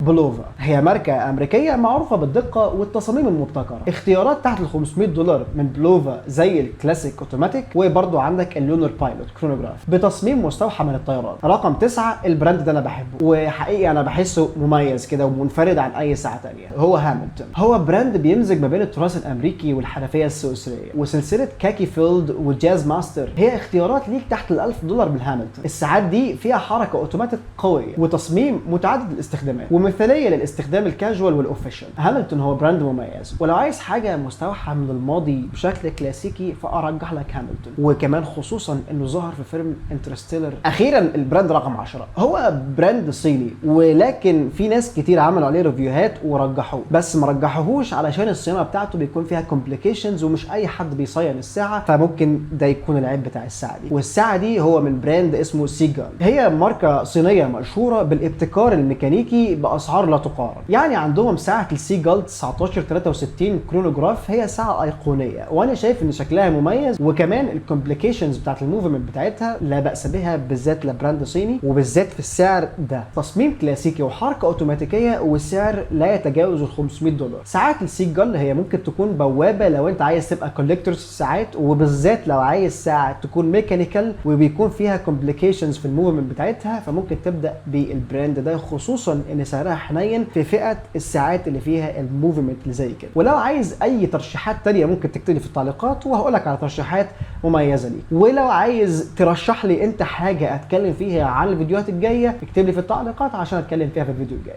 بلوفا هي ماركة أمريكية معروفة بالدقة والتصاميم المبتكرة. اختيارات تحت ال $500 من بلوفا زي الكلاسيك اوتوماتيك، وبرضه عندك اللونر بايلوت كرونوجراف بتصميم مستوحى من الطيران. رقم 9 البراند ده أنا بحبه، وحقيقي أنا بحسه مميز كده ومنفرد عن أي ساعة تانية. هو هاملتون. هو براند بيمزج ما بين التراث الأمريكي والحرفية السويسرية، وسلسلة كاكي فيلد وجاز ماستر هي اختيارات ليك تحت ال $1000 من هاملتون. الساعات دي فيها حركة اوتوماتيك قوية وتصميم متعدد الاستخدامات ومثاليه للاستخدام الكاجوال والاوفيشال. هاملتون هو براند مميز، ولو عايز حاجه مستوحاه من الماضي بشكل كلاسيكي فارجح لك هاملتون، وكمان خصوصا انه ظهر في فيلم انترستيلر. اخيرا البراند رقم 10 هو براند صيني، ولكن في ناس كتير عملوا عليه ريفيوهات ورجحوه، بس ما رجحوهوش علشان الصيانه بتاعته بيكون فيها كومبليكيشنز ومش اي حد بيصين الساعه، فممكن ده يكون العيب بتاع الساعه دي. والساعه دي هو من براند اسمه سيجال. هي ماركه صينيه مشهوره بالابتكار الميكانيكي باسعار لا تقارن. يعني عندهم ساعه السيجال 1963 كرونوجراف، هي ساعه ايقونيه، وانا شايف ان شكلها مميز، وكمان الكومبليكيشنز بتاعت الموفمنت بتاعتها لا باس بها، بالذات لبراند صيني، وبالذات في السعر ده. تصميم كلاسيكي وحركه اوتوماتيكيه، والسعر لا يتجاوز ال $500. ساعات السيجال هي ممكن تكون بوابه لو انت عايز تبقى كوليكتورز ساعات، وبالذات لو عايز ساعه تكون ميكانيكال وبيكون فيها كومبليكيشنز في الموفمنت بتاعتها، فممكن تبدا بالبراند ده، خصوصا ان سعرها حنين في فئه الساعات اللي فيها الموفمنت اللي زي كده. ولو عايز اي ترشيحات تانية ممكن تكتب لي في التعليقات وهقول لك على ترشيحات مميزه ليك. ولو عايز ترشح لي انت حاجه اتكلم فيها عن الفيديوهات الجايه اكتب لي في التعليقات عشان اتكلم فيها في الفيديو الجاي.